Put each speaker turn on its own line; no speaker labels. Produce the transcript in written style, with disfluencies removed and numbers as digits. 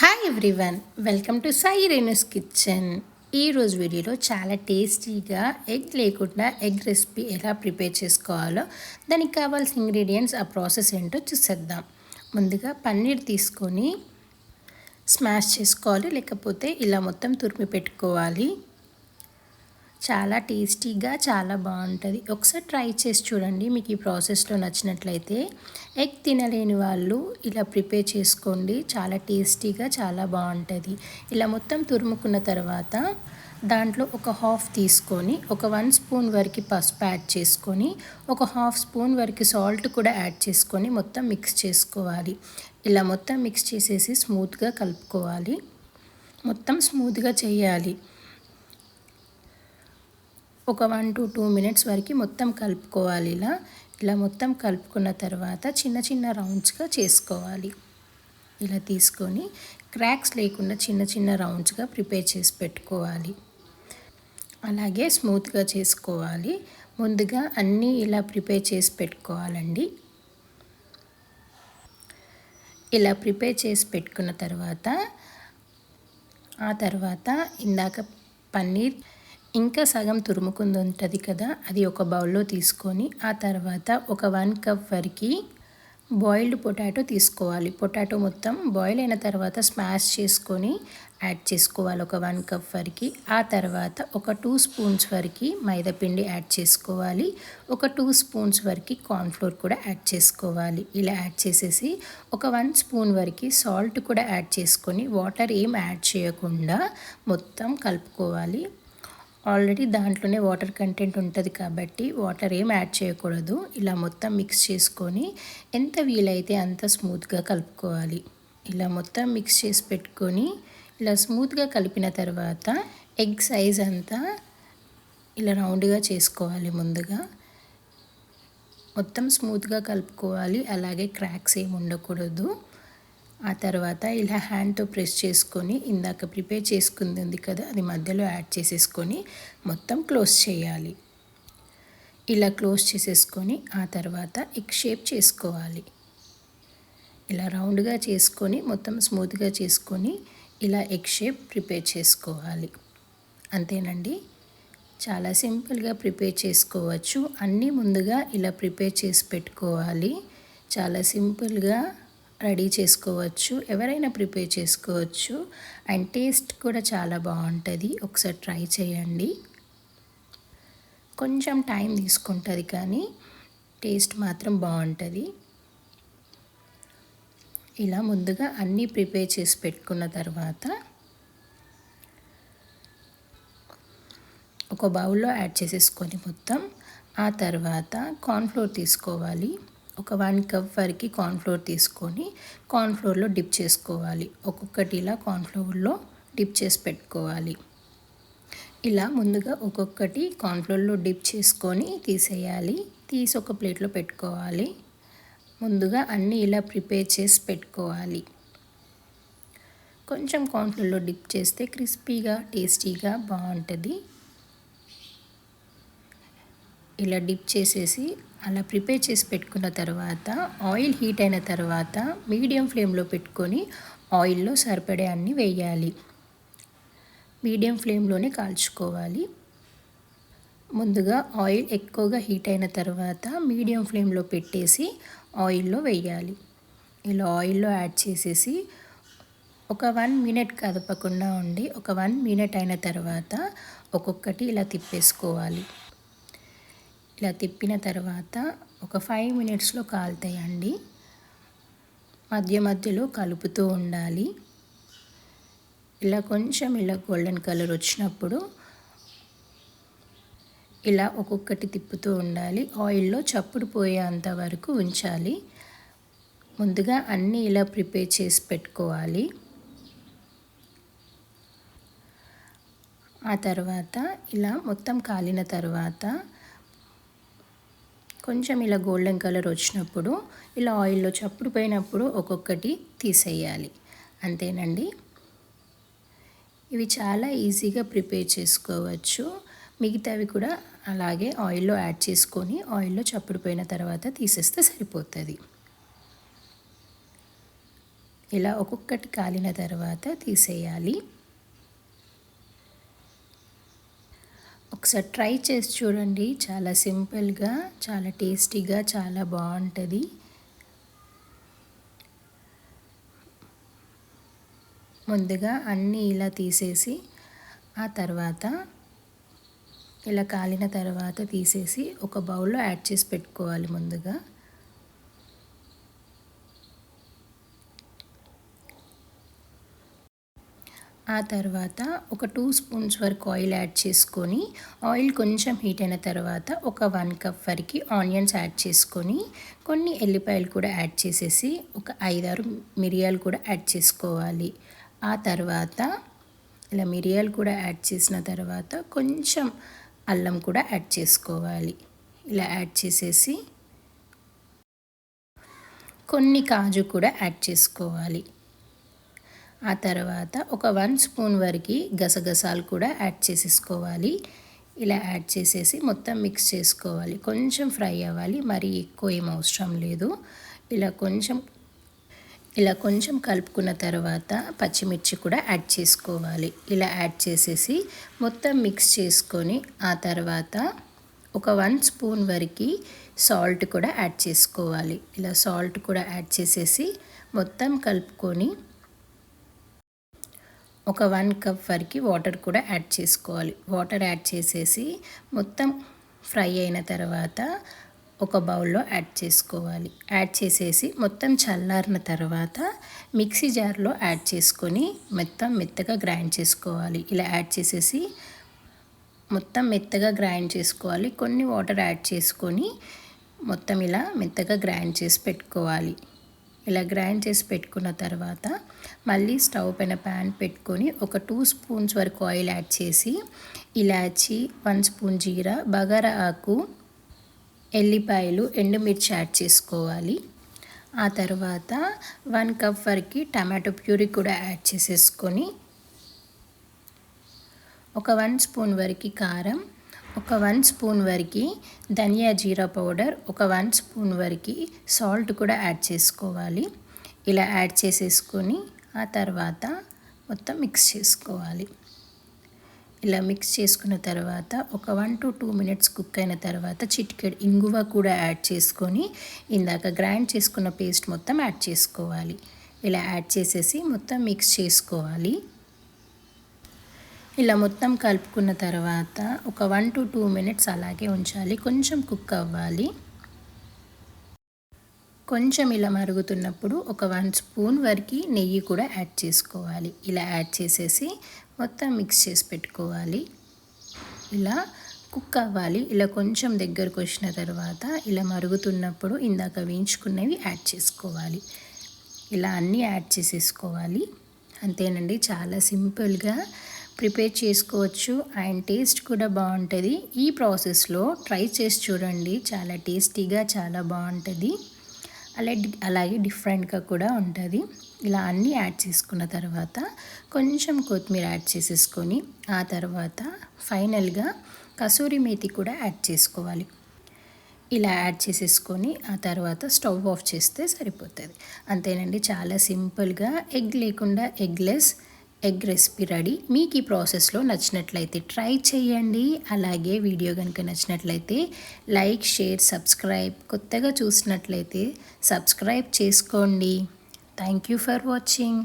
Hi everyone, welcome to Sai Renu's kitchen. ఈరోజు వీడియోలో చాలా టేస్టీగా ఎగ్ లేకుండా ఎగ్ రెసిపీ ఎలా ప్రిపేర్ చేసుకోవాలో, దానికి కావాల్సిన ఇంగ్రీడియంట్స్, ఆ ప్రాసెస్ ఏంటో చూసేద్దాం. ముందుగా పన్నీర్ తీసుకొని స్మాష్ చేసుకోవాలి, లేకపోతే ఇలా మొత్తం తురిమి పెట్టుకోవాలి. చాలా టేస్టీగా చాలా బాగుంటుంది. ఒకసారి ట్రై చేసి చూడండి. మీకు ఈ ప్రాసెస్లో నచ్చినట్లయితే ఎగ్ తినలేని వాళ్ళు ఇలా ప్రిపేర్ చేసుకోండి. చాలా టేస్టీగా చాలా బాగుంటుంది. ఇలా మొత్తం తురుముకున్న తర్వాత దాంట్లో ఒక హాఫ్ తీసుకొని ఒక 1 స్పూన్ వరకు పసుపు యాడ్ చేసుకొని ఒక హాఫ్ స్పూన్ వరకు సాల్ట్ కూడా యాడ్ చేసుకొని మొత్తం మిక్స్ చేసుకోవాలి. ఇలా మొత్తం మిక్స్ చేసేసి స్మూత్గా కలుపుకోవాలి. మొత్తం స్మూత్గా చేయాలి. ఒక 1 to 2 మినిట్స్ వరకు మొత్తం కలుపుకోవాలి. ఇలా మొత్తం కలుపుకున్న తర్వాత చిన్న చిన్న రౌండ్స్గా చేసుకోవాలి. ఇలా తీసుకొని క్రాక్స్ లేకుండా చిన్న చిన్న రౌండ్స్గా ప్రిపేర్ చేసి పెట్టుకోవాలి. అలాగే స్మూత్గా చేసుకోవాలి. ముందుగా అన్నీ ఇలా ప్రిపేర్ చేసి పెట్టుకోవాలండి. ఇలా ప్రిపేర్ చేసి పెట్టుకున్న తర్వాత ఆ తర్వాత ఇందాక పన్నీర్ ఇంకా సగం తురుముకుంది ఉంటుంది కదా, అది ఒక బౌల్లో తీసుకొని ఆ తర్వాత ఒక 1 కప్ వరకు బాయిల్డ్ పొటాటో తీసుకోవాలి. పొటాటో మొత్తం బాయిల్ అయిన తర్వాత స్మాష్ చేసుకొని యాడ్ చేసుకోవాలి ఒక 1 కప్ వరకు. ఆ తర్వాత ఒక 2 స్పూన్స్ వరకు మైదాపిండి యాడ్ చేసుకోవాలి. ఒక 2 స్పూన్స్ వరకు కార్న్ఫ్లోర్ కూడా యాడ్ చేసుకోవాలి. ఇలా యాడ్ చేసేసి ఒక 1 స్పూన్ వరకు సాల్ట్ కూడా యాడ్ చేసుకొని వాటర్ ఏం యాడ్ చేయకుండా మొత్తం కలుపుకోవాలి. ఆల్రెడీ దాంట్లోనే వాటర్ కంటెంట్ ఉంటుంది కాబట్టి వాటర్ ఏం యాడ్ చేయకూడదు. ఇలా మొత్తం మిక్స్ చేసుకొని ఎంత వీలైతే అంత స్మూత్గా కలుపుకోవాలి. ఇలా మొత్తం మిక్స్ చేసి పెట్టుకొని ఇలా స్మూత్గా కలిపిన తర్వాత ఎగ్ సైజ్ అంతా ఇలా రౌండ్గా చేసుకోవాలి. ముందుగా మొత్తం స్మూత్గా కలుపుకోవాలి. అలాగే క్రాక్స్ ఏమి ఉండకూడదు. ఆ తర్వాత ఇలా హ్యాండ్తో ప్రెస్ చేసుకొని ఇందాక ప్రిపేర్ చేసుకుంది ఉంది కదా, అది మధ్యలో యాడ్ చేసేసుకొని మొత్తం క్లోజ్ చేయాలి. ఇలా క్లోజ్ చేసేసుకొని ఆ తర్వాత ఎగ్ షేప్ చేసుకోవాలి. ఇలా రౌండ్గా చేసుకొని మొత్తం స్మూత్గా చేసుకొని ఇలా ఎగ్ షేప్ ప్రిపేర్ చేసుకోవాలి. అంతేనండి, చాలా సింపుల్గా ప్రిపేర్ చేసుకోవచ్చు. అన్నీ ముందుగా ఇలా ప్రిపేర్ చేసి పెట్టుకోవాలి. చాలా సింపుల్గా రెడీ చేసుకోవచ్చు. ఎవరైనా ప్రిపేర్ చేసుకోవచ్చు. అండ్ టేస్ట్ కూడా చాలా బాగుంటుంది. ఒకసారి ట్రై చేయండి. కొంచెం టైం తీసుకుంటుంది కానీ టేస్ట్ మాత్రం బాగుంటుంది. ఇలా ముందుగా అన్నీ ప్రిపేర్ చేసి పెట్టుకున్న తర్వాత ఒక బౌల్లో యాడ్ చేసేసుకొని మొత్తం ఆ తర్వాత కార్న్ఫ్లోర్ తీసుకోవాలి. ఒక 1 కప్ వరకు కార్న్ఫ్లోర్ తీసుకొని కార్న్ఫ్లోర్లో డిప్ చేసుకోవాలి. ఒక్కొక్కటి ఇలా కార్న్ఫ్లోర్లో డిప్ చేసి పెట్టుకోవాలి. ఇలా ముందుగా ఒక్కొక్కటి కార్న్ఫ్లోర్లో డిప్ చేసుకొని తీసేయాలి. తీసి ఒక ప్లేట్లో పెట్టుకోవాలి. ముందుగా అన్నీ ఇలా ప్రిపేర్ చేసి పెట్టుకోవాలి. కొంచెం కార్న్ఫ్లోర్లో డిప్ చేస్తే క్రిస్పీగా టేస్టీగా బాగుంటుంది. ఇలా డిప్ చేసేసి అలా ప్రిపేర్ చేసి పెట్టుకున్న తర్వాత ఆయిల్ హీట్ అయిన తర్వాత మీడియం ఫ్లేమ్లో పెట్టుకొని ఆయిల్లో సరిపడే అన్నీ వేయాలి. మీడియం ఫ్లేమ్లోనే కాల్చుకోవాలి. ముందుగా ఆయిల్ ఎక్కువగా హీట్ అయిన తర్వాత మీడియం ఫ్లేమ్లో పెట్టేసి ఆయిల్లో వేయాలి. ఇలా ఆయిల్లో యాడ్ చేసేసి ఒక 1 మినిట్ కదపకుండా ఉండి ఒక 1 మినిట్ అయిన తర్వాత ఒక్కొక్కటి ఇలా తిప్పేసుకోవాలి. ఇలా తిప్పిన తర్వాత ఒక 5 మినిట్స్లో కాలుతాయండి. మధ్య మధ్యలో కలుపుతూ ఉండాలి. ఇలా కొంచెం ఇలా గోల్డెన్ కలర్ వచ్చినప్పుడు ఇలా ఒక్కొక్కటి తిప్పుతూ ఉండాలి. ఆయిల్లో చప్పుడు పోయేంత వరకు ఉంచాలి. ముందుగా అన్నీ ఇలా ప్రిపేర్ చేసి పెట్టుకోవాలి. ఆ తర్వాత ఇలా మొత్తం కాలిన తర్వాత కొంచెం ఇలా గోల్డెన్ కలర్ వచ్చినప్పుడు ఇలా ఆయిల్లో చప్పుడు పోయినప్పుడు ఒక్కొక్కటి తీసేయాలి. అంతేనండి, ఇవి చాలా ఈజీగా ప్రిపేర్ చేసుకోవచ్చు. మిగతావి కూడా అలాగే ఆయిల్లో యాడ్ చేసుకొని ఆయిల్లో చప్పుడు పోయిన తర్వాత తీసేస్తే సరిపోతుంది. ఇలా ఒక్కొక్కటి కాలిన తర్వాత తీసేయాలి. ఒకసారి ట్రై చేసి చూడండి. చాలా సింపుల్గా, చాలా టేస్టీగా, చాలా బాగుంటుంది. ముందుగా అన్నీ ఇలా తీసేసి ఆ తర్వాత ఇలా కాలిన తర్వాత తీసేసి ఒక బౌల్లో యాడ్ చేసి పెట్టుకోవాలి ముందుగా. ఆ తర్వాత ఒక 2 స్పూన్స్ వరకు ఆయిల్ యాడ్ చేసుకొని, ఆయిల్ కొంచెం హీట్ అయిన తర్వాత ఒక 1 కప్ వరకు ఆనియన్స్ యాడ్ చేసుకొని, కొన్ని ఎల్లిపాయలు కూడా యాడ్ చేసేసి ఒక 5-6 మిరియాలు కూడా యాడ్ చేసుకోవాలి. ఆ తర్వాత ఇలా మిరియాలు కూడా యాడ్ చేసిన తర్వాత కొంచెం అల్లం కూడా యాడ్ చేసుకోవాలి. ఇలా యాడ్ చేసేసి కొన్ని కాజు కూడా యాడ్ చేసుకోవాలి. ఆ తర్వాత ఒక 1 స్పూన్ వరకు గసగసాలు కూడా యాడ్ చేసేసుకోవాలి. ఇలా యాడ్ చేసేసి మొత్తం మిక్స్ చేసుకోవాలి. కొంచెం ఫ్రై అవ్వాలి, మరీ ఎక్కువ ఏం అవసరం లేదు. ఇలా కొంచెం కలుపుకున్న తర్వాత పచ్చిమిర్చి కూడా యాడ్ చేసుకోవాలి. ఇలా యాడ్ చేసేసి మొత్తం మిక్స్ చేసుకొని ఆ తర్వాత ఒక 1 స్పూన్ వరకు సాల్ట్ కూడా యాడ్ చేసుకోవాలి. ఇలా సాల్ట్ కూడా యాడ్ చేసేసి మొత్తం కలుపుకొని ఒక 1 కప్ వరకు వాటర్ కూడా యాడ్ చేసుకోవాలి. వాటర్ యాడ్ చేసేసి మొత్తం ఫ్రై అయిన తర్వాత ఒక బౌల్లో యాడ్ చేసుకోవాలి. యాడ్ చేసేసి మొత్తం చల్లారిన తర్వాత మిక్సీ జార్లో యాడ్ చేసుకొని మొత్తం మెత్తగా గ్రైండ్ చేసుకోవాలి. ఇలా యాడ్ చేసేసి మొత్తం మెత్తగా గ్రైండ్ చేసుకోవాలి. కొన్ని వాటర్ యాడ్ చేసుకొని మొత్తం ఇలా మెత్తగా గ్రైండ్ చేసి పెట్టుకోవాలి. ఇలా గ్రైండ్ చేసి పెట్టుకున్న తర్వాత మళ్ళీ స్టవ్ పైన ప్యాన్ పెట్టుకొని ఒక 2 స్పూన్స్ వరకు ఆయిల్ యాడ్ చేసి ఇలాచి, 1 స్పూన్ జీరా, బగారా ఆకు, ఎల్లిపాయలు, ఎండుమిర్చి యాడ్ చేసుకోవాలి. ఆ తర్వాత 1 కప్ వరకు టమాటో ప్యూరీ కూడా యాడ్ చేసేసుకొని ఒక 1 స్పూన్ వరకు కారం, ఒక 1 స్పూన్ వరకు ధనియా జీరా పౌడర్, ఒక 1 స్పూన్ వరకు సాల్ట్ కూడా యాడ్ చేసుకోవాలి. ఇలా యాడ్ చేసేసుకొని ఆ తర్వాత మొత్తం మిక్స్ చేసుకోవాలి. ఇలా మిక్స్ చేసుకున్న తర్వాత ఒక 1 to 2 మినిట్స్ కుక్ అయిన తర్వాత చిటికెడు ఇంగువ కూడా యాడ్ చేసుకొని ఇందాక గ్రైండ్ చేసుకున్న పేస్ట్ మొత్తం యాడ్ చేసుకోవాలి. ఇలా యాడ్ చేసేసి మొత్తం మిక్స్ చేసుకోవాలి. ఇలా మొత్తం కలుపుకున్న తర్వాత ఒక 1 to 2 మినిట్స్ అలాగే ఉంచాలి. కొంచెం కుక్ అవ్వాలి. కొంచెం ఇలా మరుగుతున్నప్పుడు ఒక 1 స్పూన్ వరకు నెయ్యి కూడా యాడ్ చేసుకోవాలి. ఇలా యాడ్ చేసేసి మొత్తం మిక్స్ చేసి పెట్టుకోవాలి. ఇలా కుక్ అవ్వాలి. ఇలా కొంచెం దగ్గరకు వచ్చిన తర్వాత ఇలా మరుగుతున్నప్పుడు ఇందాక వేయించుకున్నవి యాడ్ చేసుకోవాలి. ఇలా అన్నీ యాడ్ చేసేసుకోవాలి. అంతేనండి, చాలా సింపుల్గా ప్రిపేర్ చేసుకోవచ్చు అండ్ టేస్ట్ కూడా బాగుంటుంది. ఈ ప్రాసెస్లో ట్రై చేసి చూడండి. చాలా టేస్టీగా, చాలా బాగుంటుంది. అలాగే డిఫరెంట్గా కూడా ఉంటుంది. ఇలా అన్నీ యాడ్ చేసుకున్న తర్వాత కొంచెం కొత్తిమీర యాడ్ చేసేసుకొని ఆ తర్వాత ఫైనల్గా కసూరి మేతి కూడా యాడ్ చేసుకోవాలి. ఇలా యాడ్ చేసేసుకొని ఆ తర్వాత స్టవ్ ఆఫ్ చేస్తే సరిపోతుంది. అంతేనండి, చాలా సింపుల్గా ఎగ్ లేకుండా ఎగ్ రెసిపీ రెడీ. మీకు ఈ ప్రాసెస్లో నచ్చినట్లయితే ట్రై చేయండి. అలాగే వీడియో కనుక నచ్చినట్లయితే లైక్, షేర్, సబ్స్క్రైబ్, కొత్తగా చూసినట్లయితే సబ్స్క్రైబ్ చేసుకోండి. Thank you for watching.